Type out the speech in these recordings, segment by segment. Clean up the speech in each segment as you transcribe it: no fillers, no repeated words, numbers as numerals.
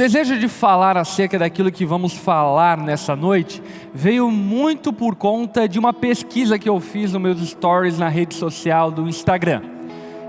desejo de falar acerca daquilo que vamos falar nessa noite veio muito por conta de uma pesquisa que eu fiz nos meus stories na rede social do Instagram.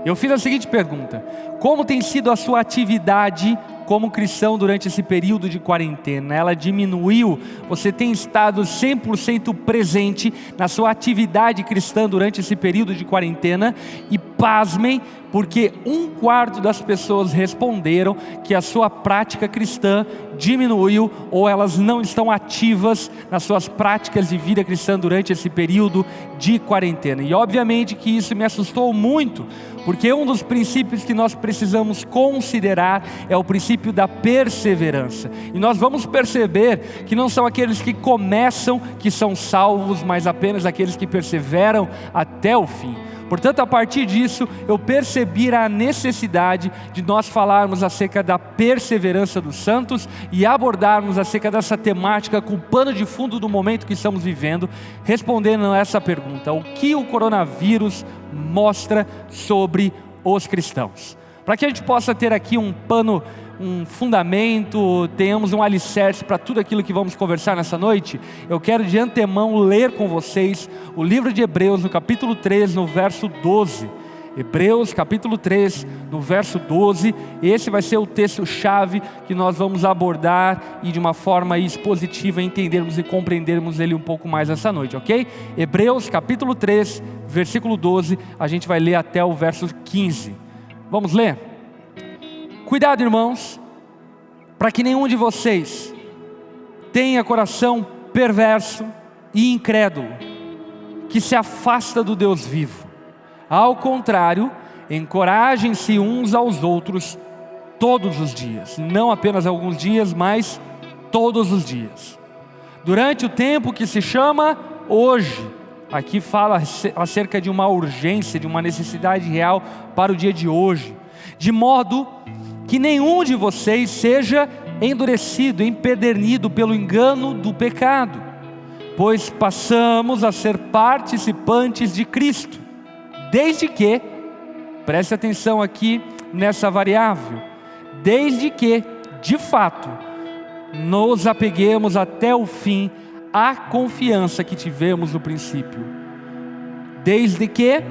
Eu fiz a seguinte pergunta: como tem sido a sua atividade como cristão durante esse período de quarentena? Ela diminuiu? Você tem estado 100% presente na sua atividade cristã durante esse período de quarentena? E pasmem, porque 1/4 das pessoas responderam que a sua prática cristã diminuiu ou elas não estão ativas nas suas práticas de vida cristã durante esse período de quarentena. E obviamente que isso me assustou muito, porque um dos princípios que nós precisamos considerar é o princípio da perseverança. E nós vamos perceber que não são aqueles que começam que são salvos, mas apenas aqueles que perseveram até o fim. Portanto, a partir disso, eu percebi a necessidade de nós falarmos acerca da perseverança dos santos e abordarmos acerca dessa temática com o pano de fundo do momento que estamos vivendo, respondendo a essa pergunta: o que o coronavírus mostra sobre os cristãos? Para que a gente possa ter aqui um fundamento, tenhamos um alicerce para tudo aquilo que vamos conversar nessa noite, eu quero de antemão ler com vocês o livro de Hebreus, no capítulo 3, no verso 12. Hebreus capítulo 3, no verso 12, esse vai ser o texto-chave que nós vamos abordar e de uma forma expositiva entendermos e compreendermos ele um pouco mais essa noite, ok? Hebreus capítulo 3, versículo 12, a gente vai ler até o verso 15. Vamos ler? Cuidado, irmãos, para que nenhum de vocês tenha coração perverso e incrédulo, que se afasta do Deus vivo. Ao contrário, encorajem-se uns aos outros todos os dias, não apenas alguns dias, mas todos os dias. Durante o tempo que se chama hoje, aqui fala acerca de uma urgência, de uma necessidade real para o dia de hoje, de modo que nenhum de vocês seja endurecido, empedernido pelo engano do pecado, pois passamos a ser participantes de Cristo, desde que, preste atenção aqui nessa variável, desde que, de fato, nos apeguemos até o fim à confiança que tivemos no princípio. Desde que,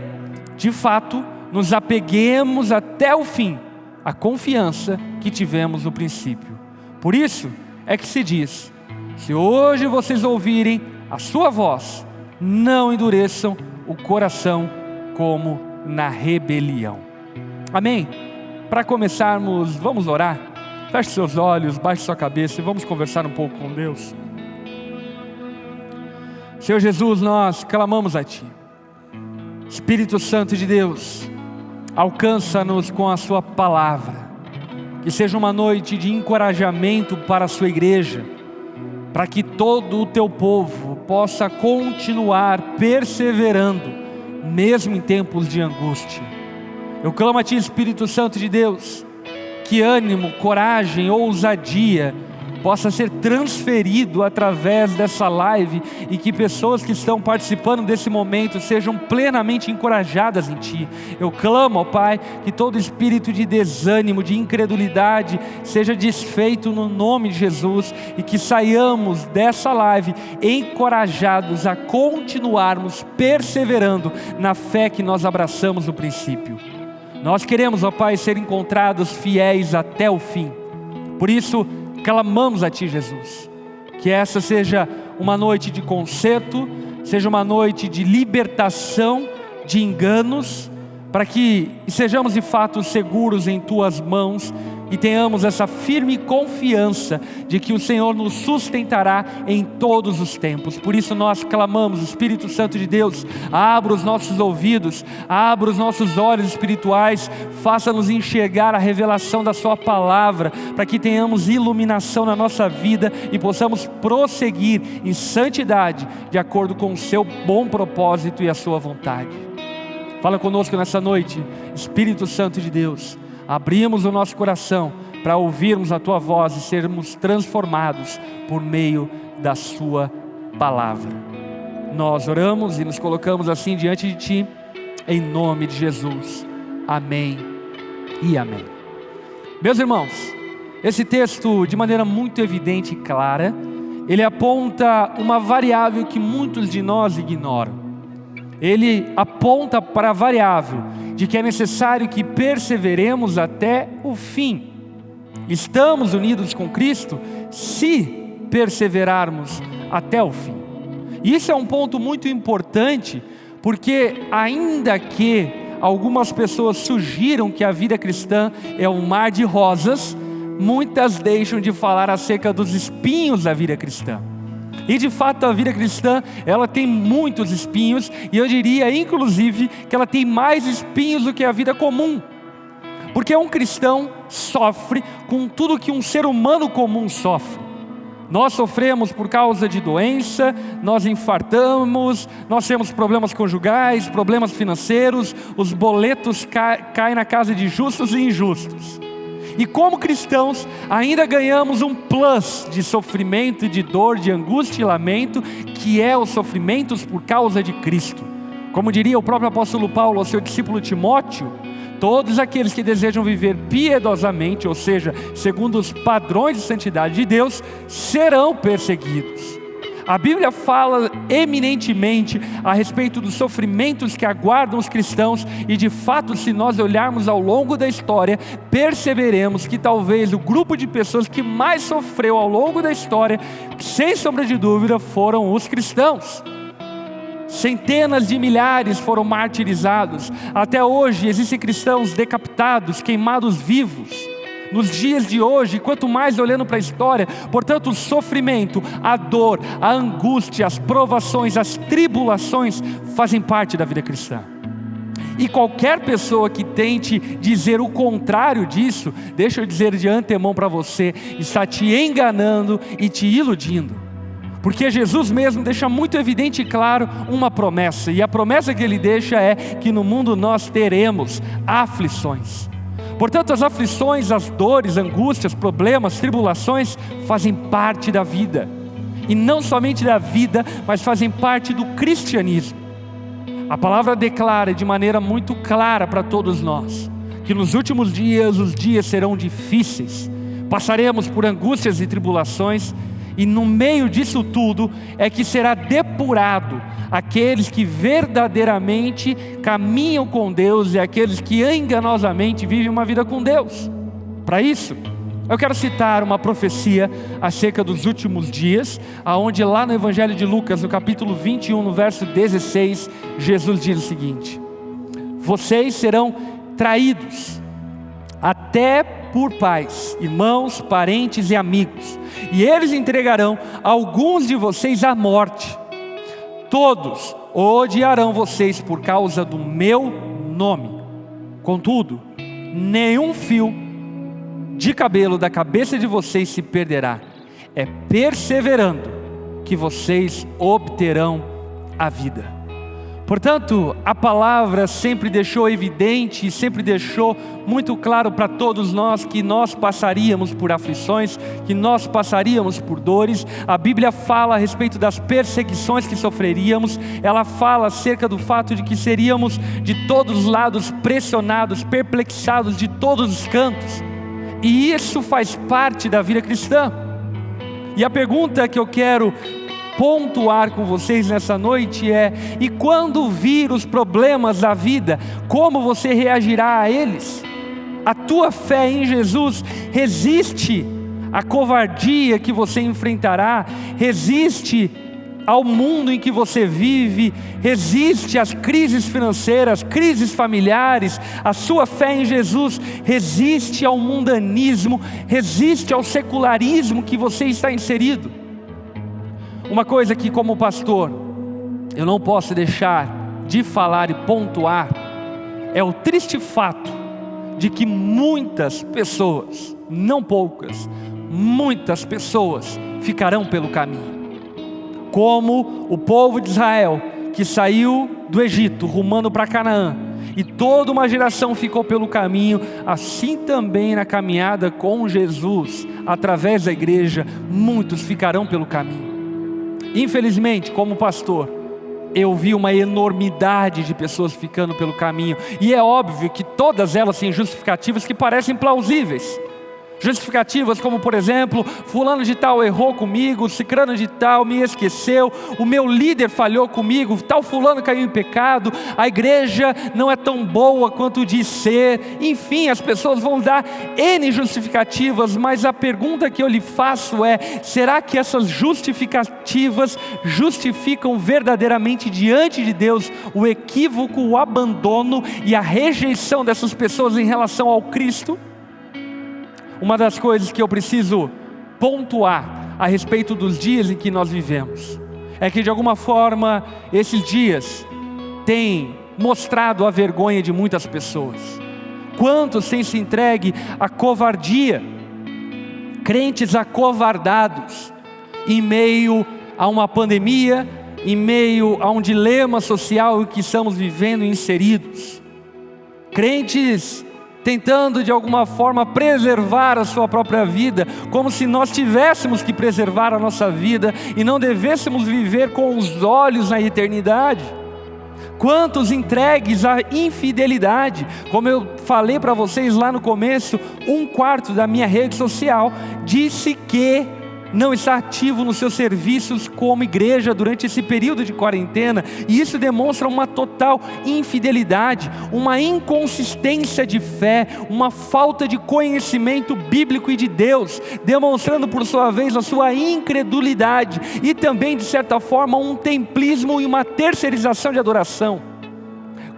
de fato, nos apeguemos até o fim à confiança que tivemos no princípio. Por isso é que se diz: se hoje vocês ouvirem a sua voz, não endureçam o coração como na rebelião. Amém? Para começarmos, vamos orar? Feche seus olhos, baixe sua cabeça e vamos conversar um pouco com Deus. Senhor Jesus, nós clamamos a Ti. Espírito Santo de Deus, alcança-nos com a sua palavra, que seja uma noite de encorajamento para a sua igreja, para que todo o teu povo possa continuar perseverando, mesmo em tempos de angústia. Eu clamo a Ti, Espírito Santo de Deus, que ânimo, coragem, ousadia possa ser transferido através dessa live e que pessoas que estão participando desse momento sejam plenamente encorajadas em Ti. Eu clamo, ó Pai, que todo espírito de desânimo, de incredulidade seja desfeito no nome de Jesus e que saiamos dessa live encorajados a continuarmos perseverando na fé que nós abraçamos no princípio. Nós queremos, ó Pai, ser encontrados fiéis até o fim. Por isso, clamamos a Ti, Jesus, que essa seja uma noite de conserto, seja uma noite de libertação de enganos, para que sejamos de fato seguros em Tuas mãos e tenhamos essa firme confiança de que o Senhor nos sustentará em todos os tempos. Por isso nós clamamos, Espírito Santo de Deus, abra os nossos ouvidos, abra os nossos olhos espirituais, faça-nos enxergar a revelação da Sua palavra, para que tenhamos iluminação na nossa vida e possamos prosseguir em santidade, de acordo com o Seu bom propósito e a Sua vontade. Fala conosco nessa noite, Espírito Santo de Deus. Abrimos o nosso coração para ouvirmos a Tua voz e sermos transformados por meio da Sua palavra. Nós oramos e nos colocamos assim diante de Ti, em nome de Jesus. Amém e amém. Meus irmãos, Esse texto, de maneira muito evidente e clara, ele aponta uma variável que muitos de nós ignoram. Ele aponta para a variável de que é necessário que perseveremos até o fim. Estamos unidos com Cristo se perseverarmos até o fim. Isso é um ponto muito importante, porque ainda que algumas pessoas sugiram que a vida cristã é um mar de rosas, muitas deixam de falar acerca dos espinhos da vida cristã. E de fato a vida cristã, ela tem muitos espinhos, e eu diria inclusive que ela tem mais espinhos do que a vida comum. Porque um cristão sofre com tudo que um ser humano comum sofre. Nós sofremos por causa de doença, nós infartamos, nós temos problemas conjugais, problemas financeiros, os boletos caem na casa de justos e injustos. E como cristãos, ainda ganhamos um plus de sofrimento, de dor, de angústia e lamento, que é os sofrimentos por causa de Cristo. Como diria o próprio apóstolo Paulo ao seu discípulo Timóteo, todos aqueles que desejam viver piedosamente, ou seja, segundo os padrões de santidade de Deus, serão perseguidos. A Bíblia fala eminentemente a respeito dos sofrimentos que aguardam os cristãos, e de fato, se nós olharmos ao longo da história, perceberemos que talvez o grupo de pessoas que mais sofreu ao longo da história, sem sombra de dúvida, foram os cristãos. Centenas de milhares foram martirizados. Até hoje existem cristãos decapitados, queimados vivos. Nos dias de hoje, quanto mais olhando para a história, portanto o sofrimento, a dor, a angústia, as provações, as tribulações fazem parte da vida cristã. E qualquer pessoa que tente dizer o contrário disso, deixa eu dizer de antemão para você, está te enganando e te iludindo. Porque Jesus mesmo deixa muito evidente e claro uma promessa, e a promessa que Ele deixa é que no mundo nós teremos aflições. Portanto, as aflições, as dores, angústias, problemas, tribulações fazem parte da vida. E não somente da vida, mas fazem parte do cristianismo. A palavra declara de maneira muito clara para todos nós que nos últimos dias os dias serão difíceis. Passaremos por angústias e tribulações, e no meio disso tudo é que será depurado aqueles que verdadeiramente caminham com Deus e aqueles que enganosamente vivem uma vida com Deus. Para isso, eu quero citar uma profecia acerca dos últimos dias, aonde lá no Evangelho de Lucas, no capítulo 21, no verso 16, Jesus diz o seguinte: vocês serão traídos até por pais, irmãos, parentes e amigos, e eles entregarão alguns de vocês à morte. Todos odiarão vocês por causa do meu nome. Contudo, nenhum fio de cabelo da cabeça de vocês se perderá. É perseverando que vocês obterão a vida. Portanto, a palavra sempre deixou evidente e sempre deixou muito claro para todos nós que nós passaríamos por aflições, que nós passaríamos por dores. A Bíblia fala a respeito das perseguições que sofreríamos. Ela fala acerca do fato de que seríamos de todos os lados pressionados, perplexados de todos os cantos. E isso faz parte da vida cristã. E a pergunta que eu quero pontuar com vocês nessa noite é: e quando vir os problemas da vida, como você reagirá a eles? A tua fé em Jesus resiste à covardia que você enfrentará, resiste ao mundo em que você vive, resiste às crises financeiras, crises familiares. A sua fé em Jesus resiste ao mundanismo, resiste ao secularismo que você está inserido. Uma coisa que, como pastor, eu não posso deixar de falar e pontuar é o triste fato de que muitas pessoas, não poucas, muitas pessoas ficarão pelo caminho. Como o povo de Israel que saiu do Egito rumando para Canaã, e toda uma geração ficou pelo caminho, assim também na caminhada com Jesus, através da igreja, muitos ficarão pelo caminho. Infelizmente, como pastor, eu vi uma enormidade de pessoas ficando pelo caminho, e é óbvio que todas elas têm justificativas que parecem plausíveis. Justificativas como, por exemplo, fulano de tal errou comigo, cicrano de tal me esqueceu, o meu líder falhou comigo, tal fulano caiu em pecado, a igreja não é tão boa quanto diz ser. Enfim, as pessoas vão dar N justificativas, mas a pergunta que eu lhe faço é: será que essas justificativas justificam verdadeiramente diante de Deus o equívoco, o abandono e a rejeição dessas pessoas em relação ao Cristo? Uma das coisas que eu preciso pontuar a respeito dos dias em que nós vivemos é que, de alguma forma, esses dias têm mostrado a vergonha de muitas pessoas. Quantos têm se entregue à covardia, crentes acovardados, em meio a uma pandemia, em meio a um dilema social em que estamos vivendo inseridos. Crentes tentando de alguma forma preservar a sua própria vida, como se nós tivéssemos que preservar a nossa vida e não devêssemos viver com os olhos na eternidade. Quantos entregues à infidelidade? Como eu falei para vocês lá no começo, 1/4 da minha rede social disse que não está ativo nos seus serviços como igreja durante esse período de quarentena, e isso demonstra uma total infidelidade, uma inconsistência de fé, uma falta de conhecimento bíblico e de Deus, demonstrando por sua vez a sua incredulidade e também, de certa forma, um templismo e uma terceirização de adoração.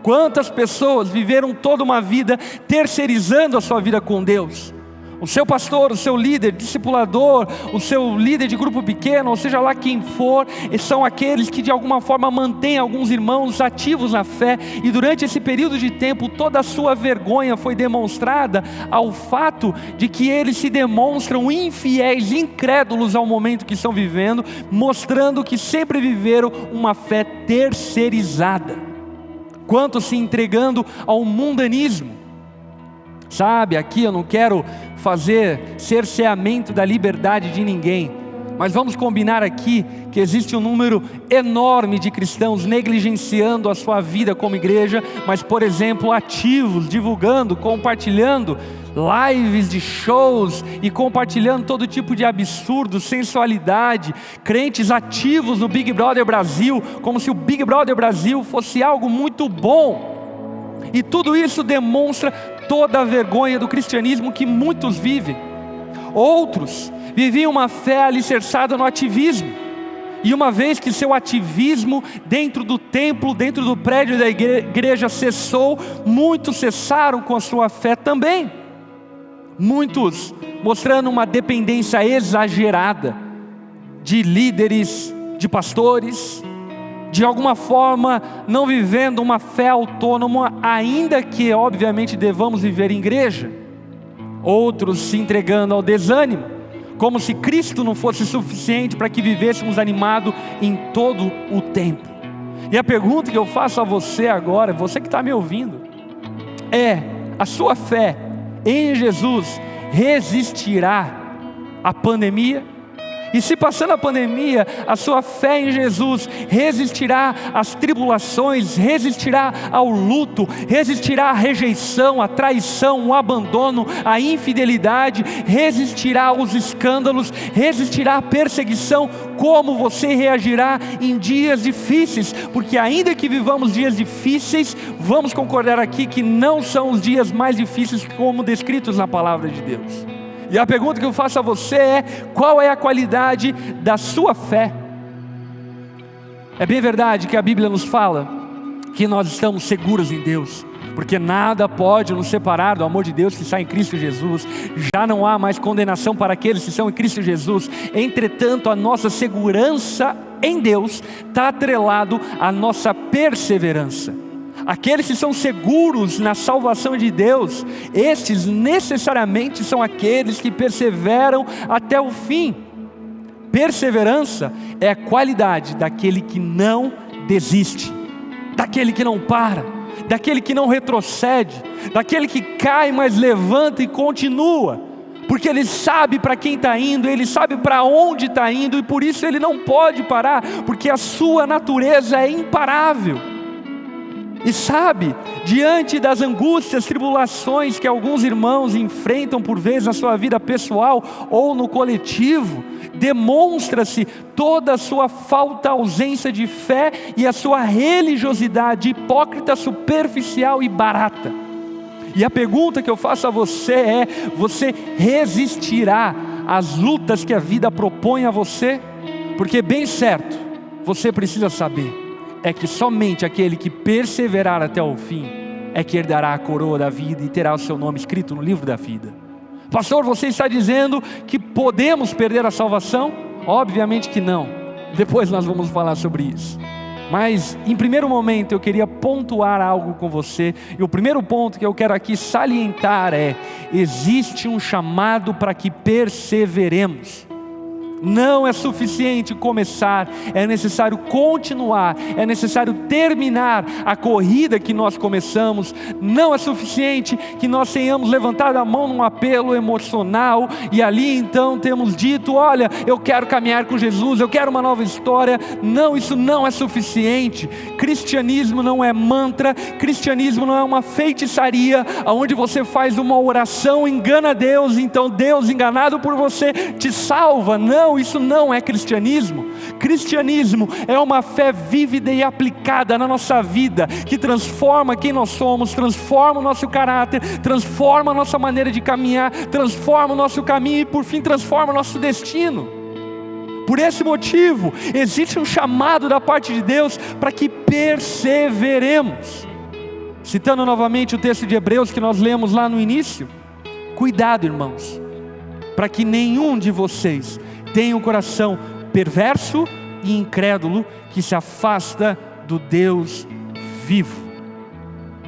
Quantas pessoas viveram toda uma vida terceirizando a sua vida com Deus? O seu pastor, o seu líder, discipulador, o seu líder de grupo pequeno, ou seja lá quem for, são aqueles que de alguma forma mantêm alguns irmãos ativos na fé, e durante esse período de tempo toda a sua vergonha foi demonstrada ao fato de que eles se demonstram infiéis, incrédulos ao momento que estão vivendo, mostrando que sempre viveram uma fé terceirizada. Quantos se entregando ao mundanismo? Sabe, aqui eu não quero fazer cerceamento da liberdade de ninguém, mas vamos combinar aqui que existe um número enorme de cristãos negligenciando a sua vida como igreja, mas, por exemplo, ativos, divulgando, compartilhando lives de shows e compartilhando todo tipo de absurdo, sensualidade, crentes ativos no Big Brother Brasil, como se o Big Brother Brasil fosse algo muito bom. E tudo isso demonstra toda a vergonha do cristianismo que muitos vivem. Outros viviam uma fé alicerçada no ativismo, e uma vez que seu ativismo dentro do templo, dentro do prédio da igreja cessou, muitos cessaram com a sua fé também. Muitos mostrando uma dependência exagerada de líderes, de pastores, de alguma forma não vivendo uma fé autônoma, ainda que obviamente devamos viver em igreja. Outros se entregando ao desânimo, como se Cristo não fosse suficiente para que vivêssemos animado em todo o tempo. E a pergunta que eu faço a você agora, você que está me ouvindo, é: a sua fé em Jesus resistirá à pandemia? E se passando a pandemia, a sua fé em Jesus resistirá às tribulações, resistirá ao luto, resistirá à rejeição, à traição, ao abandono, à infidelidade, resistirá aos escândalos, resistirá à perseguição? Como você reagirá em dias difíceis? Porque ainda que vivamos dias difíceis, vamos concordar aqui que não são os dias mais difíceis como descritos na palavra de Deus. E a pergunta que eu faço a você é: qual é a qualidade da sua fé? É bem verdade que a Bíblia nos fala que nós estamos seguros em Deus, porque nada pode nos separar do amor de Deus que está em Cristo Jesus. Já não há mais condenação para aqueles que estão em Cristo Jesus. Entretanto, a nossa segurança em Deus está atrelado à nossa perseverança. Aqueles que são seguros na salvação de Deus, estes necessariamente são aqueles que perseveram até o fim. Perseverança é a qualidade daquele que não desiste, daquele que não para, daquele que não retrocede, daquele que cai, mas levanta e continua, porque ele sabe para quem está indo, ele sabe para onde está indo, e por isso ele não pode parar, porque a sua natureza é imparável. E sabe, diante das angústias, tribulações que alguns irmãos enfrentam por vezes na sua vida pessoal ou no coletivo, demonstra-se toda a sua falta, ausência de fé e a sua religiosidade hipócrita, superficial e barata. E a pergunta que eu faço a você é: você resistirá às lutas que a vida propõe a você? Porque bem certo, você precisa saber, é que somente aquele que perseverar até o fim é que herdará a coroa da vida e terá o seu nome escrito no livro da vida. Pastor, você está dizendo que podemos perder a salvação? Obviamente que não. Depois nós vamos falar sobre isso. Mas em primeiro momento eu queria pontuar algo com você. E o primeiro ponto que eu quero aqui salientar é: existe um chamado para que perseveremos. Não é suficiente começar, é necessário continuar, é necessário terminar a corrida que nós começamos. Não é suficiente que nós tenhamos levantado a mão num apelo emocional e ali então temos dito: olha, eu quero caminhar com Jesus, eu quero uma nova história. Não, isso não é suficiente. Cristianismo não é mantra, cristianismo não é uma feitiçaria, onde você faz uma oração, engana Deus, então Deus, enganado por você, te salva. Não, isso não é cristianismo. Cristianismo é uma fé vívida e aplicada na nossa vida, que transforma quem nós somos, transforma o nosso caráter, transforma a nossa maneira de caminhar, transforma o nosso caminho e por fim transforma o nosso destino. Por esse motivo, existe um chamado da parte de Deus para que perseveremos. Citando novamente o texto de Hebreus que nós lemos lá no início: cuidado, irmãos, para que nenhum de vocês tenha um coração perverso e incrédulo que se afasta do Deus vivo.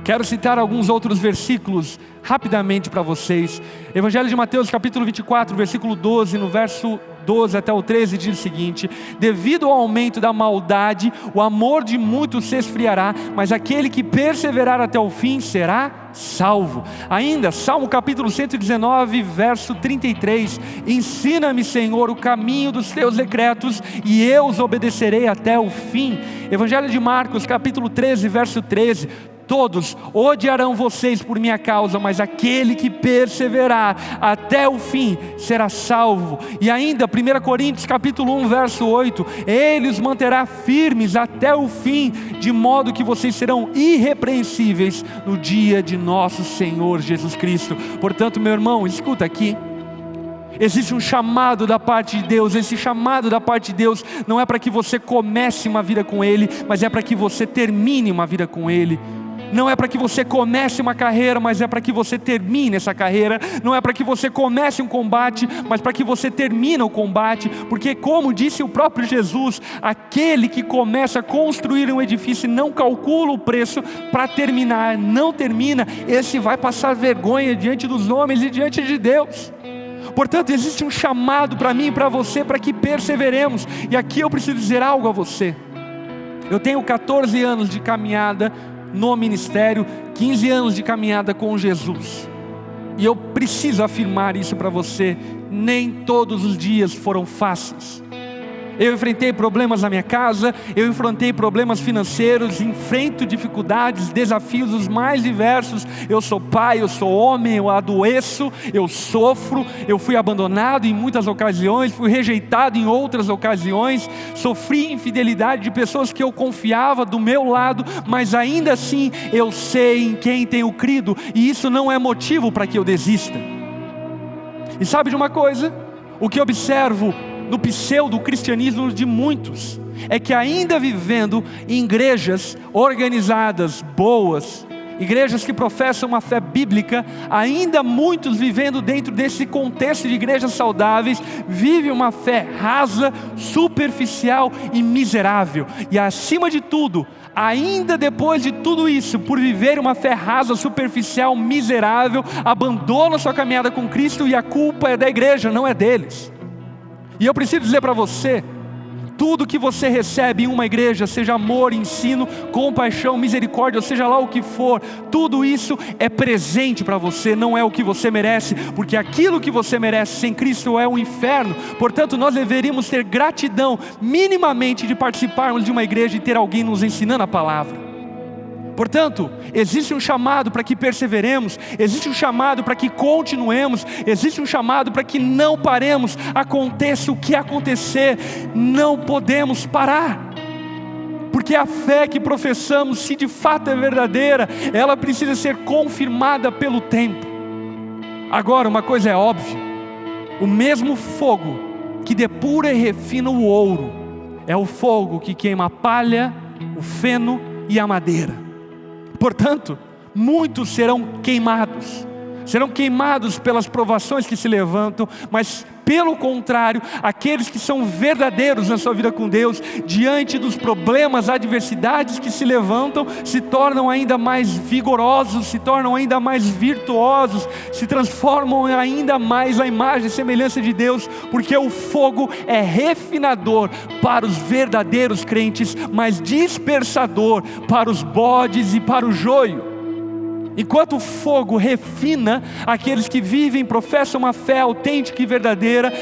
Quero citar alguns outros versículos rapidamente para vocês. Evangelho de Mateus capítulo 24, versículo 12, no verso 12 até o 13 diz o seguinte: devido ao aumento da maldade, o amor de muitos se esfriará, mas aquele que perseverar até o fim será salvo. Ainda, Salmo capítulo 119, verso 33, ensina-me, Senhor, o caminho dos teus decretos, e eu os obedecerei até o fim. Evangelho de Marcos capítulo 13, verso 13, todos odiarão vocês por minha causa, mas aquele que perseverar até o fim será salvo. E ainda 1 Coríntios capítulo 1, verso 8, Ele os manterá firmes até o fim, de modo que vocês serão irrepreensíveis no dia de nosso Senhor Jesus Cristo. Portanto, meu irmão, escuta aqui. Existe um chamado da parte de Deus. Esse chamado da parte de Deus não é para que você comece uma vida com Ele, mas é para que você termine uma vida com Ele. Não é para que você comece uma carreira, mas é para que você termine essa carreira. Não é para que você comece um combate, mas para que você termine o combate. Porque, como disse o próprio Jesus, aquele que começa a construir um edifício e não calcula o preço para terminar, não termina, esse vai passar vergonha diante dos homens e diante de Deus. Portanto, existe um chamado para mim e para você, para que perseveremos. E aqui eu preciso dizer algo a você. Eu tenho 14 anos de caminhada no ministério, 15 anos de caminhada com Jesus, e eu preciso afirmar isso para você: nem todos os dias foram fáceis. Eu enfrentei problemas na minha casa, eu enfrentei problemas financeiros, enfrento dificuldades, desafios os mais diversos. Eu sou pai, eu sou homem, eu adoeço, eu sofro, eu fui abandonado em muitas ocasiões, fui rejeitado em outras ocasiões, sofri infidelidade de pessoas que eu confiava do meu lado, mas ainda assim eu sei em quem tenho crido, e isso não é motivo para que eu desista. E sabe de uma coisa? O que observo no pseudo-cristianismo de muitos é que, ainda vivendo em igrejas organizadas, boas, igrejas que professam uma fé bíblica, ainda muitos vivendo dentro desse contexto de igrejas saudáveis, vivem uma fé rasa, superficial e miserável. E acima de tudo, ainda depois de tudo isso, por viver uma fé rasa, superficial, miserável, abandonam sua caminhada com Cristo, e a culpa é da igreja, não é deles. E eu preciso dizer para você: tudo que você recebe em uma igreja, seja amor, ensino, compaixão, misericórdia, ou seja lá o que for, tudo isso é presente para você, não é o que você merece, porque aquilo que você merece sem Cristo é um inferno. Portanto, nós deveríamos ter gratidão minimamente de participarmos de uma igreja e ter alguém nos ensinando a palavra. Portanto, existe um chamado para que perseveremos, existe um chamado para que continuemos, existe um chamado para que não paremos, aconteça o que acontecer, não podemos parar. Porque a fé que professamos, se de fato é verdadeira, ela precisa ser confirmada pelo tempo. Agora, uma coisa é óbvia: o mesmo fogo que depura e refina o ouro é o fogo que queima a palha, o feno e a madeira. Portanto, muitos serão queimados pelas provações que se levantam, mas pelo contrário, aqueles que são verdadeiros na sua vida com Deus, diante dos problemas, adversidades que se levantam, se tornam ainda mais vigorosos, se tornam ainda mais virtuosos, se transformam ainda mais à imagem e semelhança de Deus, porque o fogo é refinador para os verdadeiros crentes, mas dispersador para os bodes e para o joio. Enquanto o fogo refina aqueles que vivem, professam uma fé autêntica e verdadeira,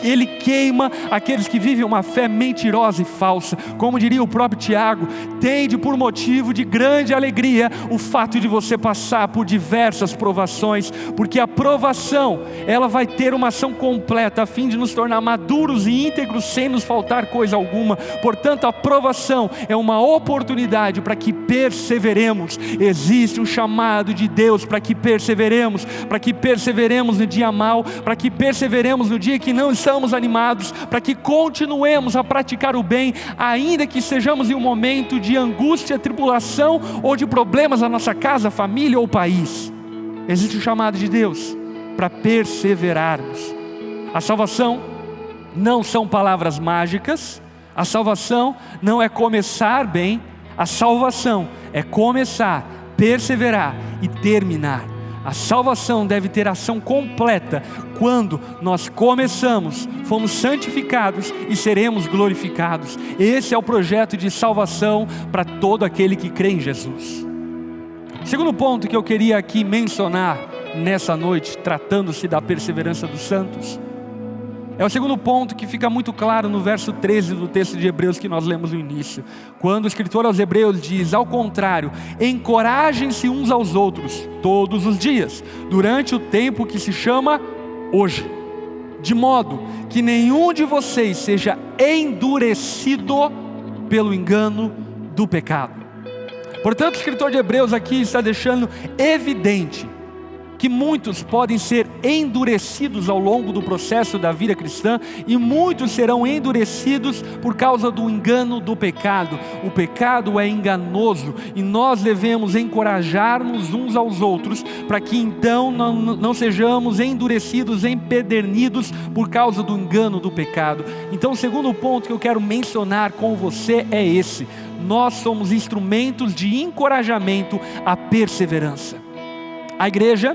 ele queima aqueles que vivem uma fé mentirosa e falsa. Como diria o próprio Tiago, tende por motivo de grande alegria o fato de você passar por diversas provações, porque a provação, ela vai ter uma ação completa, a fim de nos tornar maduros e íntegros, sem nos faltar coisa alguma. Portanto, a provação é uma oportunidade para que perseveremos. Existe um chamado de Deus para que perseveremos no dia mau, para que perseveremos no dia que não estamos animados, para que continuemos a praticar o bem, ainda que estejamos em um momento de angústia, tribulação ou de problemas na nossa casa, família ou país. Existe um chamado de Deus para perseverarmos. A salvação não são palavras mágicas, a salvação não é começar bem, a salvação é começar, perseverar e terminar. A salvação deve ter ação completa quando nós começamos, fomos santificados e seremos glorificados. Esse é o projeto de salvação para todo aquele que crê em Jesus. Segundo ponto que eu queria aqui mencionar nessa noite, tratando-se da perseverança dos santos, é o segundo ponto que fica muito claro no verso 13 do texto de Hebreus que nós lemos no início, quando o escritor aos Hebreus diz: ao contrário, encorajem-se uns aos outros todos os dias, durante o tempo que se chama hoje, de modo que nenhum de vocês seja endurecido pelo engano do pecado. Portanto, o escritor de Hebreus aqui está deixando evidente que muitos podem ser endurecidos ao longo do processo da vida cristã, e muitos serão endurecidos por causa do engano do pecado. O pecado é enganoso e nós devemos encorajar-nos uns aos outros para que então não sejamos endurecidos, empedernidos por causa do engano do pecado. Então, o segundo ponto que eu quero mencionar com você é esse: nós somos instrumentos de encorajamento à perseverança. A igreja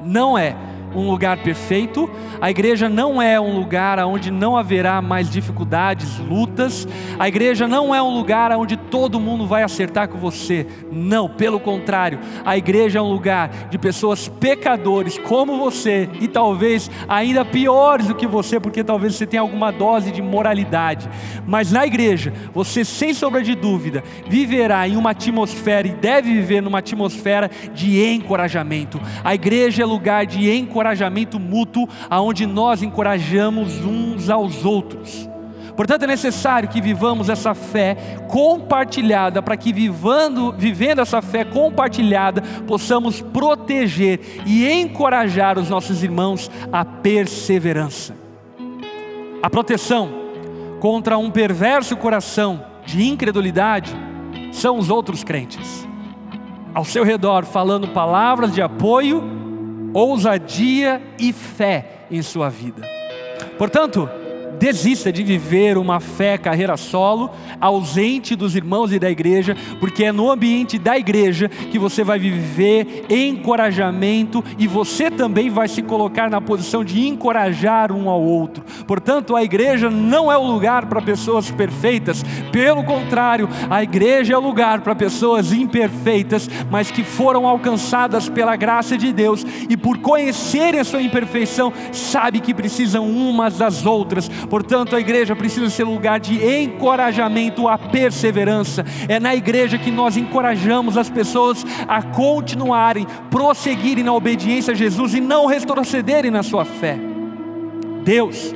não é um lugar perfeito, a igreja não é um lugar onde não haverá mais dificuldades, lutas, a igreja não é um lugar onde todo mundo vai acertar com você. Não, pelo contrário, a igreja é um lugar de pessoas pecadores como você, e talvez ainda piores do que você, porque talvez você tenha alguma dose de moralidade. Mas na igreja, você sem sombra de dúvida viverá em uma atmosfera, e deve viver numa atmosfera de encorajamento. A igreja é lugar de encorajamento mútuo, aonde nós encorajamos uns aos outros. Portanto, é necessário que vivamos essa fé compartilhada, para que vivendo essa fé compartilhada, possamos proteger e encorajar os nossos irmãos à perseverança. A proteção contra um perverso coração de incredulidade são os outros crentes ao seu redor, falando palavras de apoio, ousadia e fé em sua vida. Portanto, desista de viver uma fé carreira solo, ausente dos irmãos e da igreja, porque é no ambiente da igreja que você vai viver encorajamento, e você também vai se colocar na posição de encorajar um ao outro. Portanto, a igreja não é o lugar para pessoas perfeitas, pelo contrário, a igreja é o lugar para pessoas imperfeitas, mas que foram alcançadas pela graça de Deus, e por conhecerem a sua imperfeição, sabe que precisam umas das outras. Portanto, a igreja precisa ser lugar de encorajamento à perseverança. É na igreja que nós encorajamos as pessoas a continuarem, prosseguirem na obediência a Jesus e não retrocederem na sua fé. Deus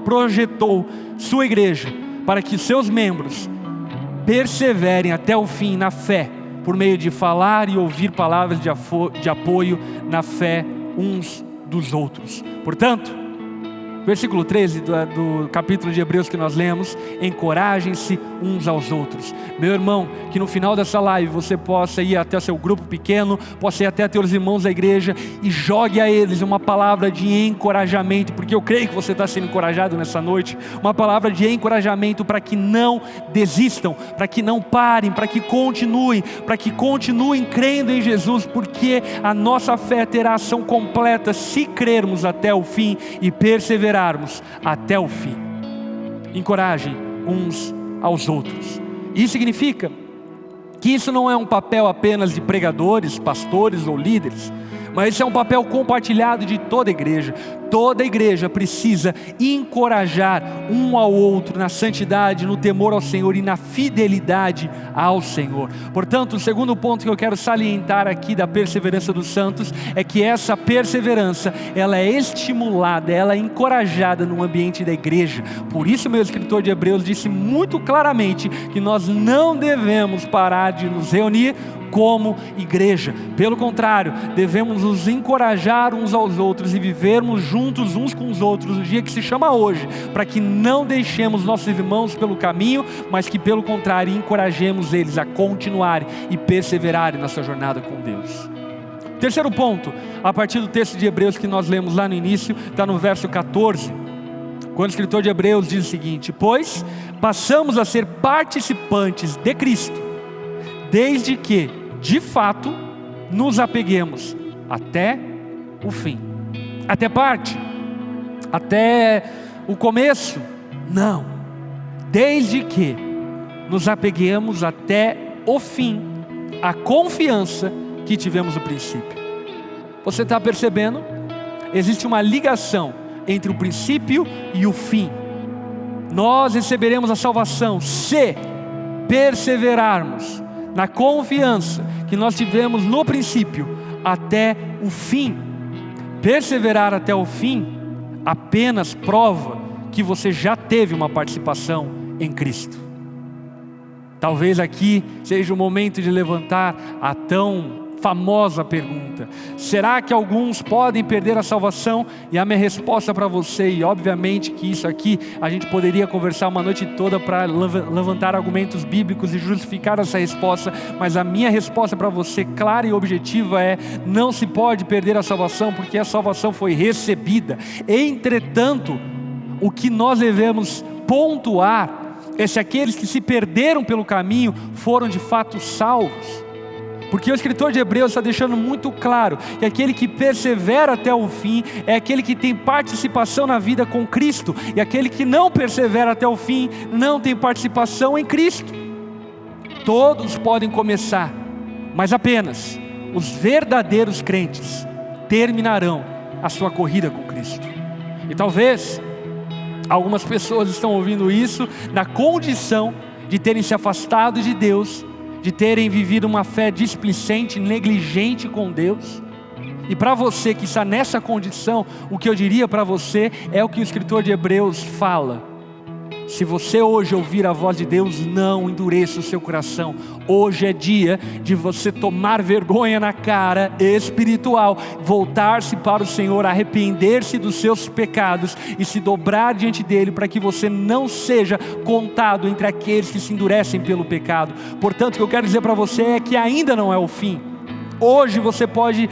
projetou sua igreja para que seus membros perseverem até o fim na fé, por meio de falar e ouvir palavras de apoio na fé uns dos outros. Portanto, versículo 13 do capítulo de Hebreus que nós lemos: encorajem-se uns aos outros. Meu irmão, que no final dessa live você possa ir até o seu grupo pequeno, possa ir até teus irmãos da igreja e jogue a eles uma palavra de encorajamento, porque eu creio que você está sendo encorajado nessa noite. Uma palavra de encorajamento para que não desistam, para que não parem, para que continuem crendo em Jesus, porque a nossa fé terá ação completa se crermos até o fim e perseverarmos até o fim. Encorajem uns aos outros. Isso significa que isso não é um papel apenas de pregadores, pastores ou líderes, mas isso é um papel compartilhado de toda a igreja. Toda a igreja precisa encorajar um ao outro na santidade, no temor ao Senhor e na fidelidade ao Senhor. Portanto, o segundo ponto que eu quero salientar aqui da perseverança dos santos é que essa perseverança, ela é estimulada, ela é encorajada no ambiente da igreja. Por isso, meu escritor de Hebreus disse muito claramente que nós não devemos parar de nos reunir como igreja. Pelo contrário, devemos nos encorajar uns aos outros e vivermos juntos uns com os outros o dia que se chama hoje, para que não deixemos nossos irmãos pelo caminho, mas que pelo contrário encorajemos eles a continuarem e perseverarem na sua jornada com Deus. Terceiro ponto, a partir do texto de Hebreus que nós lemos lá no início, está no verso 14, quando o escritor de Hebreus diz o seguinte: pois passamos a ser participantes de Cristo, desde que, de fato, nos apeguemos até o fim. Até parte? Até o começo? Não. Desde que nos apeguemos até o fim, a confiança que tivemos no princípio. Você está percebendo? Existe uma ligação entre o princípio e o fim. Nós receberemos a salvação se perseverarmos na confiança que nós tivemos no princípio até o fim. Perseverar até o fim apenas prova que você já teve uma participação em Cristo. Talvez aqui seja o momento de levantar a tão famosa pergunta: será que alguns podem perder a salvação? E a minha resposta para você, e obviamente que isso aqui a gente poderia conversar uma noite toda para levantar argumentos bíblicos e justificar essa resposta, mas a minha resposta para você, clara e objetiva, é: não se pode perder a salvação, porque a salvação foi recebida. Entretanto, o que nós devemos pontuar é se aqueles que se perderam pelo caminho foram de fato salvos. Porque o escritor de Hebreus está deixando muito claro que aquele que persevera até o fim é aquele que tem participação na vida com Cristo, e aquele que não persevera até o fim não tem participação em Cristo. Todos podem começar, mas apenas os verdadeiros crentes terminarão a sua corrida com Cristo. E talvez algumas pessoas estão ouvindo isso na condição de terem se afastado de Deus, de terem vivido uma fé displicente, negligente com Deus. E para você que está nessa condição, o que eu diria para você é o que o escritor de Hebreus fala: se você hoje ouvir a voz de Deus, não endureça o seu coração. Hoje é dia de você tomar vergonha na cara espiritual, voltar-se para o Senhor, arrepender-se dos seus pecados e se dobrar diante dele, para que você não seja contado entre aqueles que se endurecem pelo pecado. Portanto, o que eu quero dizer para você é que ainda não é o fim. Hoje você pode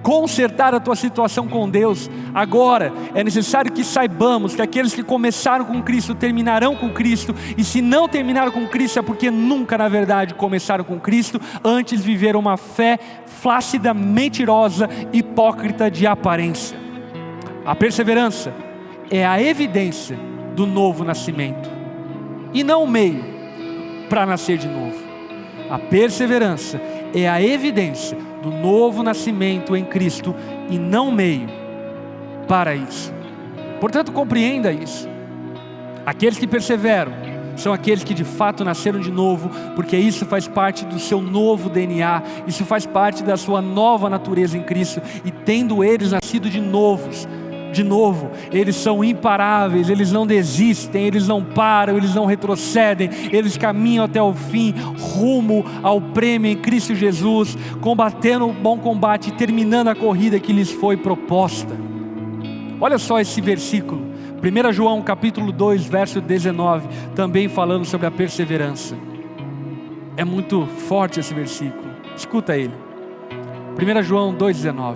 consertar a tua situação com Deus. Agora é necessário que saibamos que aqueles que começaram com Cristo terminarão com Cristo, e se não terminaram com Cristo é porque nunca na verdade começaram com Cristo, antes viveram uma fé flácida, mentirosa, hipócrita de aparência. A perseverança é a evidência do novo nascimento e não o meio para nascer de novo. A perseverança é a evidência do novo nascimento em Cristo e não meio para isso. Portanto, compreenda isso. Aqueles que perseveram são aqueles que de fato nasceram de novo, porque isso faz parte do seu novo DNA, isso faz parte da sua nova natureza em Cristo, e tendo eles nascido de novo, eles são imparáveis, eles não desistem, eles não param, eles não retrocedem, eles caminham até o fim, rumo ao prêmio em Cristo Jesus, combatendo o bom combate e terminando a corrida que lhes foi proposta. Olha só esse versículo, 1 João capítulo 2, verso 19, também falando sobre a perseverança. É muito forte esse versículo, escuta ele. 1 João 2,19.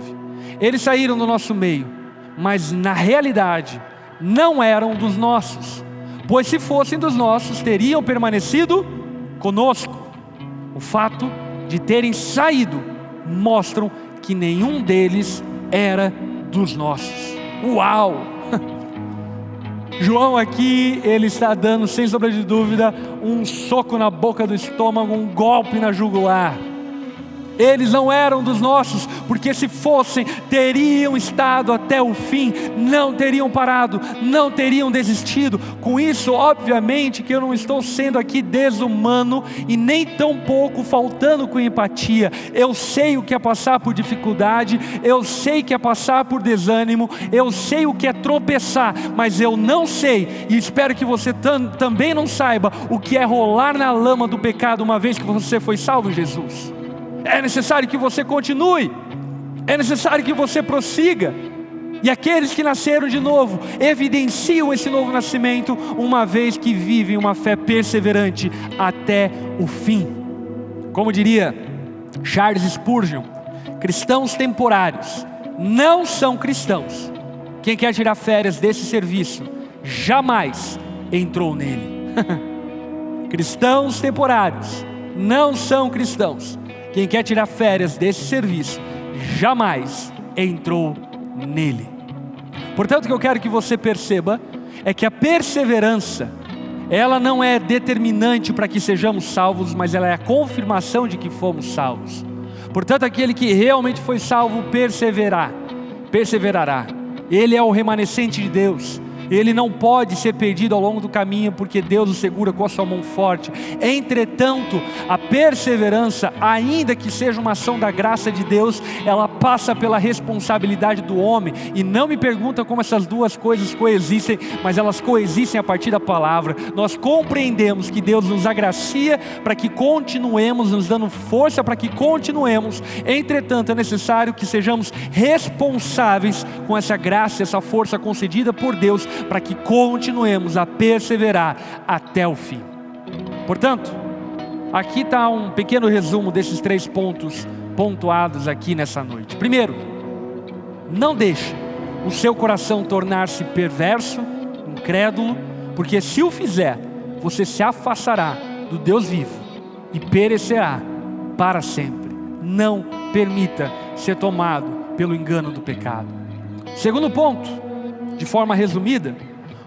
Eles saíram do nosso meio, mas na realidade não eram dos nossos, pois se fossem dos nossos, teriam permanecido conosco. O fato de terem saído mostram que nenhum deles era dos nossos. Uau! João aqui, ele está dando, sem sombra de dúvida, um soco na boca do estômago, um golpe na jugular. Eles não eram dos nossos, porque se fossem, teriam estado até o fim, não teriam parado, não teriam desistido. Com isso, obviamente que eu não estou sendo aqui desumano e nem tão pouco faltando com empatia. Eu sei o que é passar por dificuldade, eu sei que é passar por desânimo, eu sei o que é tropeçar, mas eu não sei, e espero que você também não saiba, o que é rolar na lama do pecado uma vez que você foi salvo em Jesus. É necessário que você continue, é necessário que você prossiga. E aqueles que nasceram de novo evidenciam esse novo nascimento, uma vez que vivem uma fé perseverante até o fim. Como diria Charles Spurgeon, cristãos temporários não são cristãos. Quem quer tirar férias desse serviço jamais entrou nele. Cristãos temporários não são cristãos. Quem quer tirar férias desse serviço jamais entrou nele. Portanto, o que eu quero que você perceba é que a perseverança, ela não é determinante para que sejamos salvos, mas ela é a confirmação de que fomos salvos. Portanto, aquele que realmente foi salvo perseverará. Ele é o remanescente de Deus. Ele não pode ser perdido ao longo do caminho, porque Deus o segura com a sua mão forte. Entretanto, a perseverança, ainda que seja uma ação da graça de Deus, ela passa pela responsabilidade do homem. E não me pergunta como essas duas coisas coexistem, mas elas coexistem a partir da palavra. Nós compreendemos que Deus nos agracia para que continuemos, nos dando força para que continuemos. Entretanto, é necessário que sejamos responsáveis com essa graça, essa força concedida por Deus, para que continuemos a perseverar até o fim. Portanto, aqui está um pequeno resumo desses 3 pontos pontuados aqui nessa noite. Primeiro, não deixe o seu coração tornar-se perverso, incrédulo, porque se o fizer, você se afastará do Deus vivo e perecerá para sempre. Não permita ser tomado pelo engano do pecado. Segundo ponto, de forma resumida,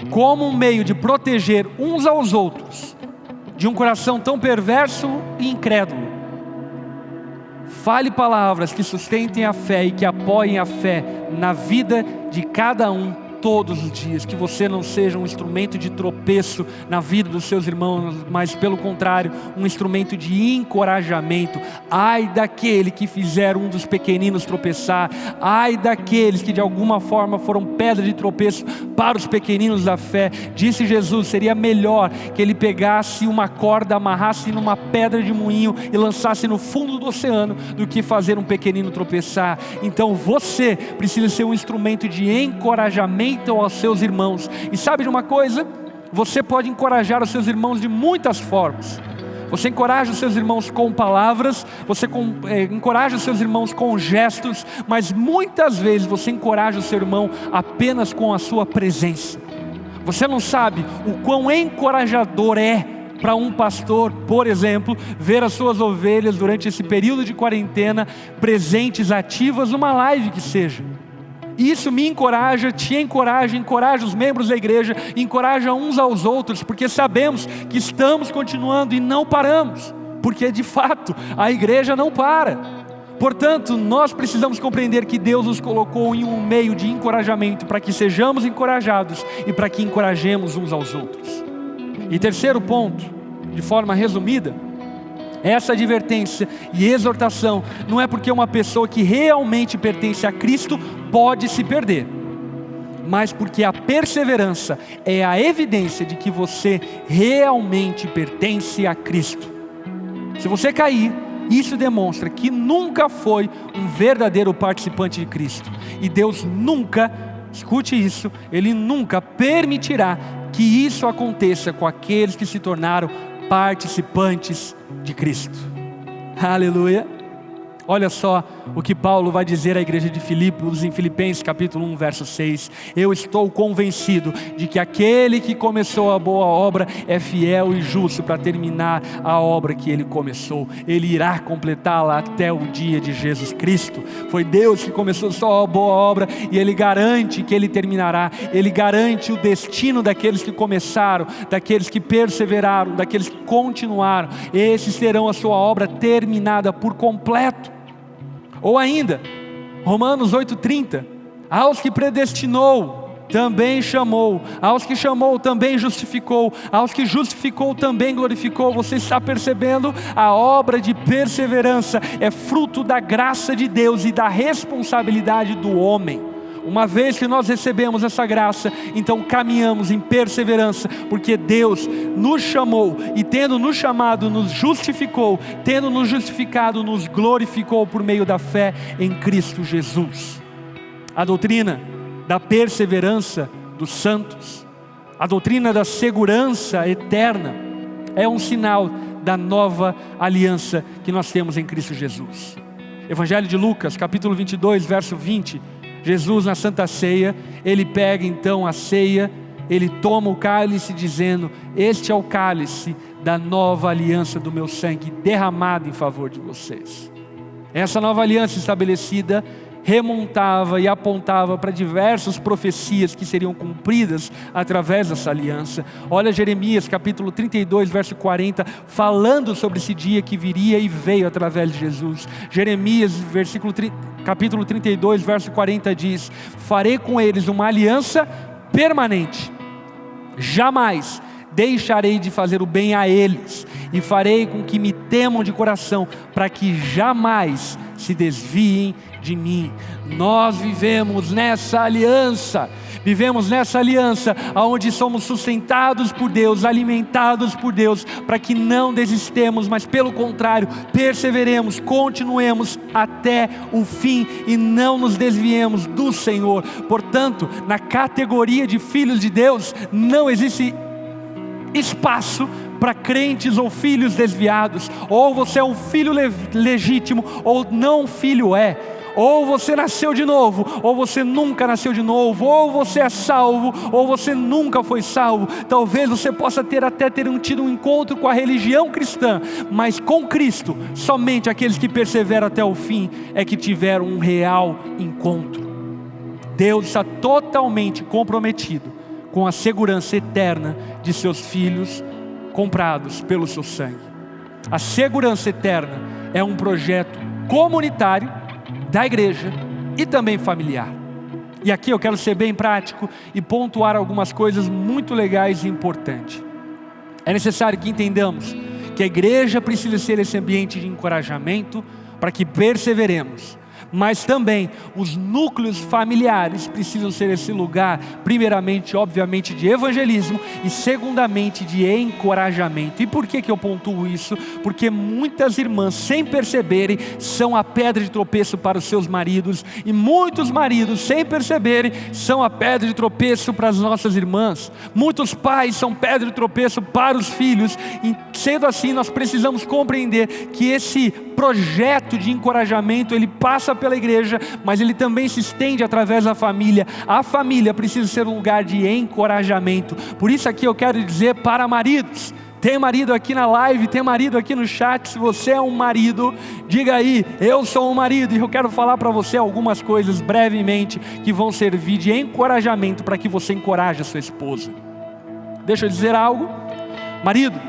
como um meio de proteger uns aos outros de um coração tão perverso e incrédulo, fale palavras que sustentem a fé e que apoiem a fé na vida de cada um todos os dias. Que você não seja um instrumento de tropeço na vida dos seus irmãos, mas pelo contrário, um instrumento de encorajamento. Ai daquele que fizer um dos pequeninos tropeçar, ai daqueles que de alguma forma foram pedra de tropeço para os pequeninos da fé. Disse Jesus, seria melhor que ele pegasse uma corda, amarrasse numa pedra de moinho e lançasse no fundo do oceano, do que fazer um pequenino tropeçar. Então você precisa ser um instrumento de encorajamento aos seus irmãos. E sabe de uma coisa? Você pode encorajar os seus irmãos de muitas formas. Você encoraja os seus irmãos com palavras, você encoraja os seus irmãos com gestos, mas muitas vezes você encoraja o seu irmão apenas com a sua presença. Você não sabe o quão encorajador é para um pastor, por exemplo, ver as suas ovelhas durante esse período de quarentena presentes, ativas, numa live que seja. Isso me encoraja, te encoraja, encoraja os membros da igreja, encoraja uns aos outros, porque sabemos que estamos continuando e não paramos, porque de fato a igreja não para. Portanto, nós precisamos compreender que Deus nos colocou em um meio de encorajamento para que sejamos encorajados e para que encorajemos uns aos outros. E terceiro ponto, de forma resumida, essa advertência e exortação não é porque uma pessoa que realmente pertence a Cristo pode se perder, mas porque a perseverança é a evidência de que você realmente pertence a Cristo. Se você cair, isso demonstra que nunca foi um verdadeiro participante de Cristo. E Deus nunca, escute isso, Ele nunca permitirá que isso aconteça com aqueles que se tornaram participantes de Cristo. Aleluia! Olha só o que Paulo vai dizer à igreja de Filipos, em Filipenses capítulo 1, verso 6. Eu estou convencido de que aquele que começou a boa obra é fiel e justo para terminar a obra que ele começou. Ele irá completá-la até o dia de Jesus Cristo. Foi Deus que começou só a boa obra e Ele garante que Ele terminará. Ele garante o destino daqueles que começaram, daqueles que perseveraram, daqueles que continuaram. Esses terão a sua obra terminada por completo. Ou ainda, Romanos 8,30, aos que predestinou, também chamou, aos que chamou, também justificou, aos que justificou, também glorificou. Você está percebendo? A obra de perseverança é fruto da graça de Deus e da responsabilidade do homem. Uma vez que nós recebemos essa graça, então caminhamos em perseverança, porque Deus nos chamou e tendo nos chamado, nos justificou, tendo nos justificado, nos glorificou por meio da fé em Cristo Jesus. A doutrina da perseverança dos santos, a doutrina da segurança eterna, é um sinal da nova aliança que nós temos em Cristo Jesus. Evangelho de Lucas, capítulo 22, verso 20, Jesus na Santa Ceia, Ele pega então a ceia, Ele toma o cálice dizendo: este é o cálice da nova aliança do meu sangue derramado em favor de vocês. Essa nova aliança estabelecida remontava e apontava para diversas profecias que seriam cumpridas através dessa aliança. Olha Jeremias capítulo 32 verso 40, falando sobre esse dia que viria e veio através de Jesus. Jeremias capítulo 32 verso 40 diz: farei com eles uma aliança permanente, jamais deixarei de fazer o bem a eles, e farei com que me temam de coração, para que jamais se desviem de mim. Nós vivemos nessa aliança, onde somos sustentados por Deus, alimentados por Deus, para que não desistemos, mas pelo contrário, perseveremos, continuemos até o fim e não nos desviemos do Senhor. Portanto, na categoria de filhos de Deus, não existe espaço para crentes ou filhos desviados. Ou você é um filho legítimo, ou não filho é. Ou você nasceu de novo, ou você nunca nasceu de novo. Ou você é salvo, ou você nunca foi salvo. Talvez você possa até ter tido um encontro com a religião cristã, mas com Cristo, somente aqueles que perseveram até o fim é que tiveram um real encontro. Deus está totalmente comprometido com a segurança eterna de seus filhos comprados pelo seu sangue. A segurança eterna é um projeto comunitário da igreja e também familiar. E aqui eu quero ser bem prático e pontuar algumas coisas muito legais e importantes. É necessário que entendamos que a igreja precisa ser esse ambiente de encorajamento para que perseveremos. Mas também os núcleos familiares precisam ser esse lugar, primeiramente, obviamente, de evangelismo e segundamente de encorajamento. E por que eu pontuo isso? Porque muitas irmãs, sem perceberem, são a pedra de tropeço para os seus maridos, e muitos maridos, sem perceberem, são a pedra de tropeço para as nossas irmãs. Muitos pais são pedra de tropeço para os filhos, e sendo assim, nós precisamos compreender que esse projeto de encorajamento, ele passa pela igreja, mas ele também se estende através da família. A família precisa ser um lugar de encorajamento. Por isso aqui eu quero dizer para maridos, tem marido aqui na live, tem marido aqui no chat, se você é um marido, diga aí: eu sou um marido, e eu quero falar para você algumas coisas brevemente, que vão servir de encorajamento, para que você encoraje a sua esposa. Deixa eu dizer algo, marido,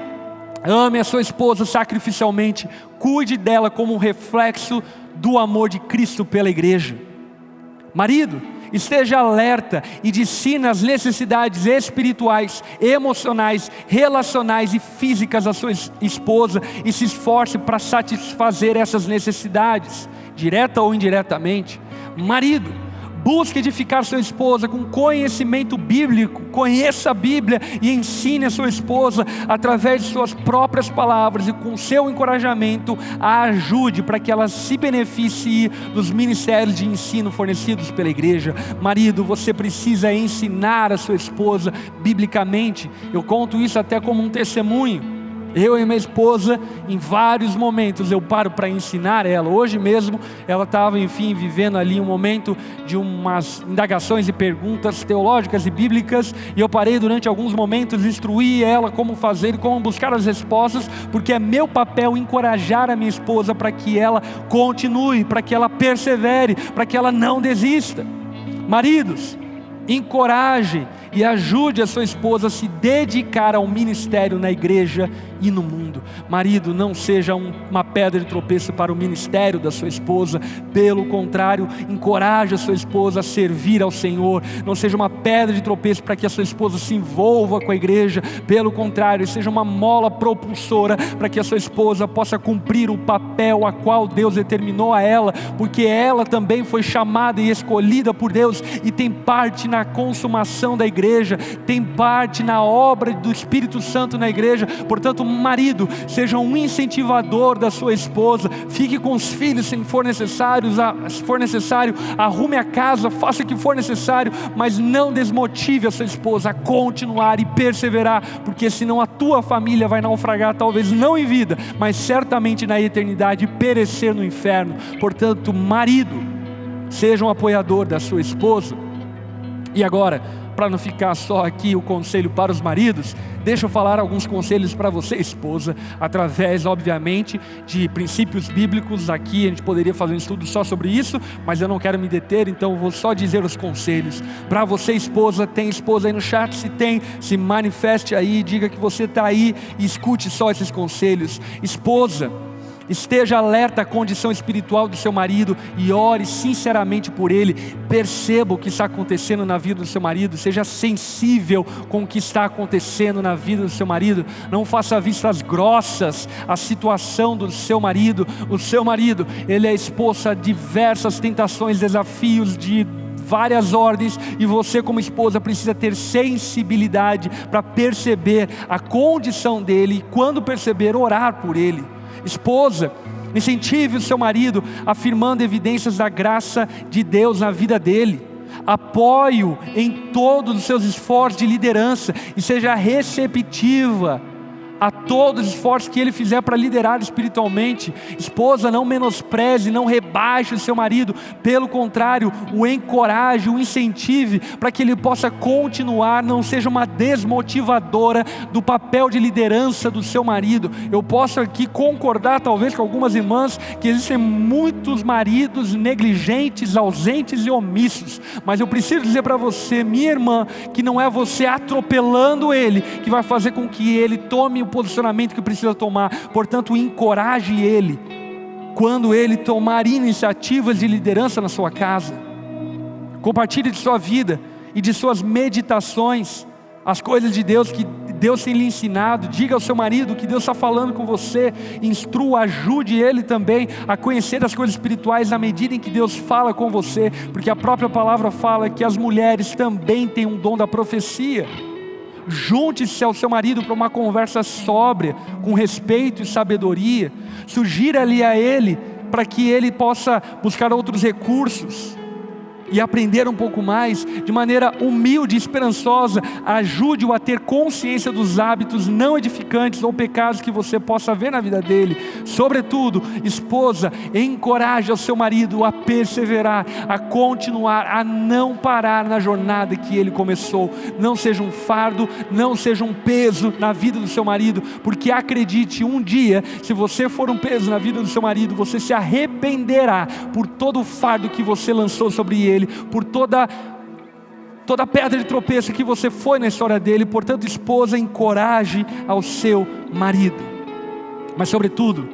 ame a sua esposa sacrificialmente, cuide dela como um reflexo do amor de Cristo pela igreja. Marido, esteja alerta e discerne as necessidades espirituais, emocionais, relacionais e físicas da sua esposa e se esforce para satisfazer essas necessidades, direta ou indiretamente. Marido, busque edificar sua esposa com conhecimento bíblico, conheça a Bíblia e ensine a sua esposa através de suas próprias palavras e com seu encorajamento a ajude para que ela se beneficie dos ministérios de ensino fornecidos pela igreja. Marido, você precisa ensinar a sua esposa biblicamente. Eu conto isso até como um testemunho. Eu e minha esposa, em vários momentos, eu paro para ensinar ela. Hoje mesmo, ela estava, vivendo ali um momento de umas indagações e perguntas teológicas e bíblicas, e eu parei durante alguns momentos, instruí ela como fazer e como buscar as respostas, porque é meu papel encorajar a minha esposa para que ela continue, para que ela persevere, para que ela não desista. Maridos, encoraje e ajude a sua esposa a se dedicar ao ministério na igreja e no mundo. Marido, não seja uma pedra de tropeço para o ministério da sua esposa. Pelo contrário, encoraje a sua esposa a servir ao Senhor. Não seja uma pedra de tropeço para que a sua esposa se envolva com a igreja. Pelo contrário, seja uma mola propulsora para que a sua esposa possa cumprir o papel a qual Deus determinou a ela, porque ela também foi chamada e escolhida por Deus e tem parte na consumação da igreja, tem parte na obra do Espírito Santo na igreja. Portanto, marido, seja um incentivador da sua esposa, fique com os filhos se for necessário, arrume a casa, faça o que for necessário, mas não desmotive a sua esposa a continuar e perseverar, porque senão a tua família vai naufragar, talvez não em vida, mas certamente na eternidade, perecer no inferno. Portanto, marido, seja um apoiador da sua esposa. E agora, para não ficar só aqui o conselho para os maridos, deixa eu falar alguns conselhos para você, esposa, através, obviamente, de princípios bíblicos. Aqui a gente poderia fazer um estudo só sobre isso, mas eu não quero me deter, então eu vou só dizer os conselhos. Para você, esposa, tem esposa aí no chat? Se tem, se manifeste aí, diga que você está aí e escute só esses conselhos. Esposa, esteja alerta à condição espiritual do seu marido e ore sinceramente por ele. Perceba o que está acontecendo na vida do seu marido, seja sensível com o que está acontecendo na vida do seu marido. Não faça vistas grossas à situação do seu marido. O seu marido, ele é exposto a diversas tentações, desafios de várias ordens, e você como esposa precisa ter sensibilidade para perceber a condição dele e, quando perceber, orar por ele. Esposa, incentive o seu marido afirmando evidências da graça de Deus na vida dele. Apoie-o em todos os seus esforços de liderança e seja receptiva a todos os esforços que ele fizer para liderar espiritualmente. Esposa, não menospreze, não rebaixe o seu marido, pelo contrário, o encoraje, o incentive para que ele possa continuar, não seja uma desmotivadora do papel de liderança do seu marido. Eu posso aqui concordar talvez com algumas irmãs que existem muitos maridos negligentes, ausentes e omissos, mas eu preciso dizer para você, minha irmã, que não é você atropelando ele que vai fazer com que ele tome o posicionamento que precisa tomar. Portanto, encoraje ele quando ele tomar iniciativas de liderança na sua casa. Compartilhe de sua vida e de suas meditações as coisas de Deus que Deus tem lhe ensinado. Diga ao seu marido que Deus está falando com você, instrua, ajude ele também a conhecer as coisas espirituais na medida em que Deus fala com você, porque a própria palavra fala que as mulheres também têm um dom da profecia. Junte-se ao seu marido para uma conversa sóbria, com respeito e sabedoria. Sugira-lhe a ele para que ele possa buscar outros recursos e aprender um pouco mais, de maneira humilde e esperançosa. Ajude-o a ter consciência dos hábitos não edificantes ou pecados que você possa ver na vida dele. Sobretudo, esposa, encoraje ao seu marido a perseverar, a continuar, a não parar na jornada que ele começou. Não seja um fardo, não seja um peso na vida do seu marido, porque acredite, um dia, se você for um peso na vida do seu marido, você se arrependerá por todo o fardo que você lançou sobre ele, por toda pedra de tropeço que você foi na história dele. Portanto, esposa, encoraje ao seu marido. Mas sobretudo,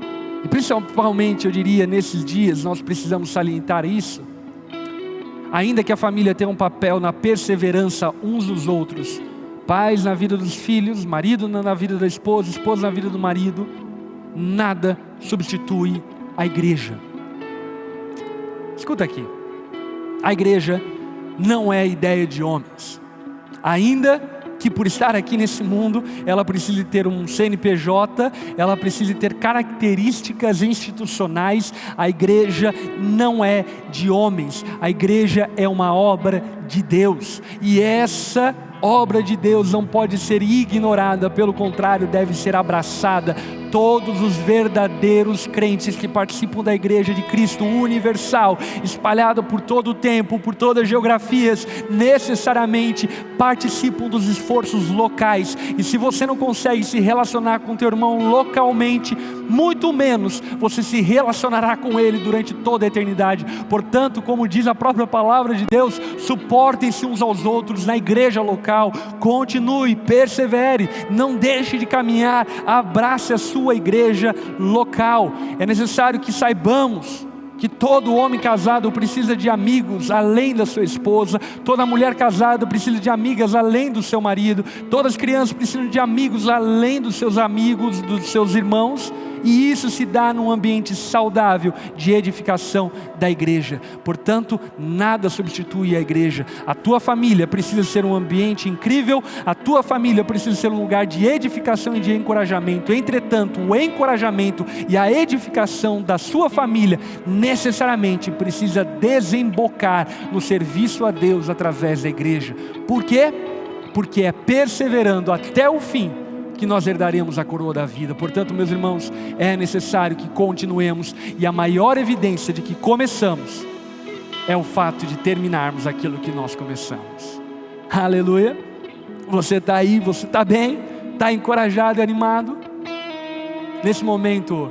E principalmente, eu diria, nesses dias, nós precisamos salientar isso. Ainda que a família tenha um papel na perseverança uns dos outros, pais na vida dos filhos, marido na vida da esposa, esposa na vida do marido, nada substitui a igreja. Escuta aqui, a igreja não é ideia de homens, ainda que por estar aqui nesse mundo, ela precisa ter um CNPJ, ela precisa ter características institucionais. A igreja não é de homens, a igreja é uma obra de Deus, e essa obra de Deus não pode ser ignorada, pelo contrário, deve ser abraçada. Todos os verdadeiros crentes que participam da igreja de Cristo universal, espalhada por todo o tempo, por todas as geografias, necessariamente participam dos esforços locais. E se você não consegue se relacionar com teu irmão localmente, muito menos você se relacionará com ele durante toda a eternidade. Portanto, como diz a própria palavra de Deus, suportem-se uns aos outros na igreja local, continue, persevere, não deixe de caminhar, abrace a sua igreja local. É necessário que saibamos que todo homem casado precisa de amigos além da sua esposa, toda mulher casada precisa de amigas além do seu marido, todas as crianças precisam de amigos além dos seus amigos, dos seus irmãos, e isso se dá num ambiente saudável de edificação da igreja. Portanto, nada substitui a igreja. A tua família precisa ser um ambiente incrível, a tua família precisa ser um lugar de edificação e de encorajamento. Entretanto, o encorajamento e a edificação da sua família necessariamente precisa desembocar no serviço a Deus através da igreja. Por quê? Porque é perseverando até o fim que nós herdaremos a coroa da vida. Portanto, meus irmãos, é necessário que continuemos, e a maior evidência de que começamos é o fato de terminarmos aquilo que nós começamos. Aleluia! Você está aí, você está bem, está encorajado e animado? Nesse momento,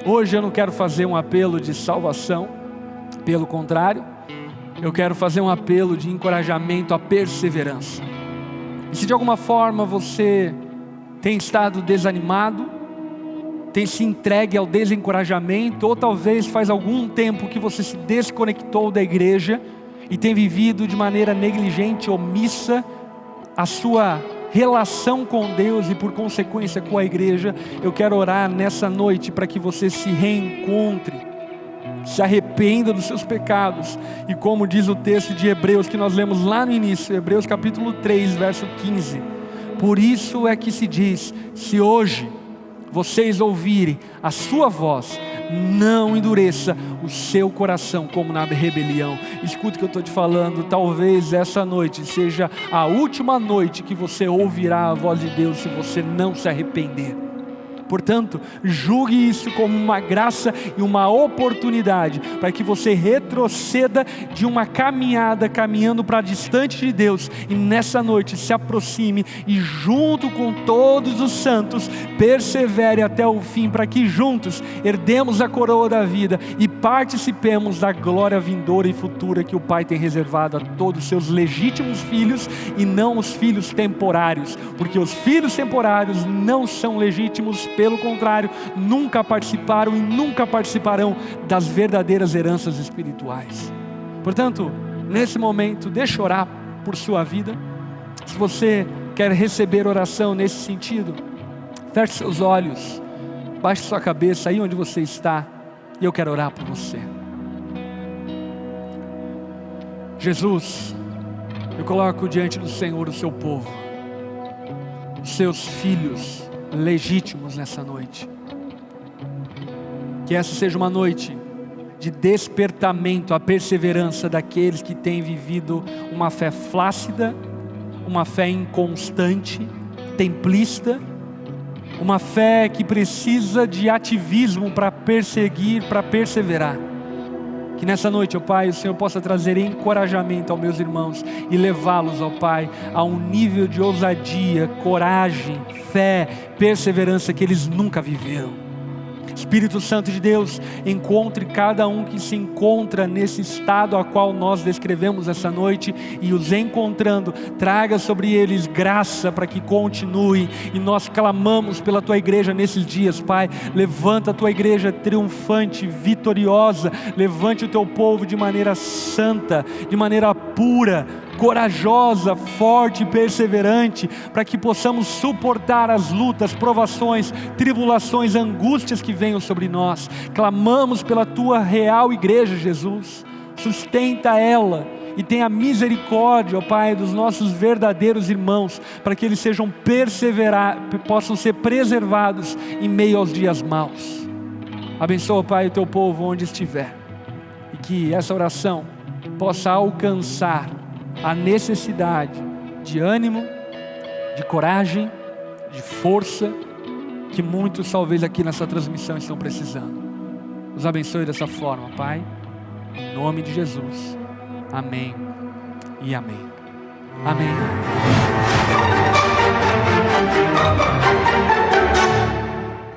hoje eu não quero fazer um apelo de salvação, pelo contrário, eu quero fazer um apelo de encorajamento à perseverança. E se de alguma forma você tem estado desanimado, tem se entregue ao desencorajamento, ou talvez faz algum tempo que você se desconectou da igreja e tem vivido de maneira negligente, omissa, a sua relação com Deus e por consequência com a igreja, eu quero orar nessa noite para que você se reencontre, se arrependa dos seus pecados, e como diz o texto de Hebreus que nós lemos lá no início, Hebreus capítulo 3, verso 15, por isso é que se diz, se hoje vocês ouvirem a sua voz, não endureça o seu coração como na rebelião. Escuta o que eu estou te falando, talvez essa noite seja a última noite que você ouvirá a voz de Deus se você não se arrepender. Portanto, julgue isso como uma graça e uma oportunidade para que você retroceda de uma caminhada, caminhando para distante de Deus, e nessa noite se aproxime e junto com todos os santos persevere até o fim, para que juntos herdemos a coroa da vida e participemos da glória vindoura e futura que o Pai tem reservado a todos os seus legítimos filhos, e não os filhos temporários, porque os filhos temporários não são legítimos, pelo contrário, nunca participaram e nunca participarão das verdadeiras heranças espirituais. Portanto, nesse momento, deixa eu orar por sua vida. Se você quer receber oração nesse sentido, feche seus olhos, baixe sua cabeça aí onde você está, e eu quero orar por você. Jesus, eu coloco diante do Senhor o seu povo, os seus filhos legítimos nessa noite. Que essa seja uma noite de despertamento à perseverança daqueles que têm vivido uma fé flácida, uma fé inconstante, templista, uma fé que precisa de ativismo para perseguir, para perseverar. Que nessa noite, ó Pai, o Senhor possa trazer encorajamento aos meus irmãos e levá-los, ó Pai, a um nível de ousadia, coragem, fé, perseverança que eles nunca viveram. Espírito Santo de Deus, encontre cada um que se encontra nesse estado a qual nós descrevemos essa noite, e os encontrando, traga sobre eles graça para que continue. E nós clamamos pela tua igreja nesses dias, Pai. Levanta a tua igreja triunfante, vitoriosa. Levante o teu povo de maneira santa, de maneira pura, corajosa, forte e perseverante, para que possamos suportar as lutas, provações, tribulações, angústias que venham sobre nós. Clamamos pela tua real igreja, Jesus. Sustenta ela e tenha misericórdia, ó Pai, dos nossos verdadeiros irmãos, para que eles possam ser preservados em meio aos dias maus. Abençoa, Pai, o teu povo onde estiver, e que essa oração possa alcançar a necessidade de ânimo, de coragem, de força, que muitos talvez aqui nessa transmissão estão precisando. Nos abençoe dessa forma, Pai, em nome de Jesus. Amém e amém. Amém.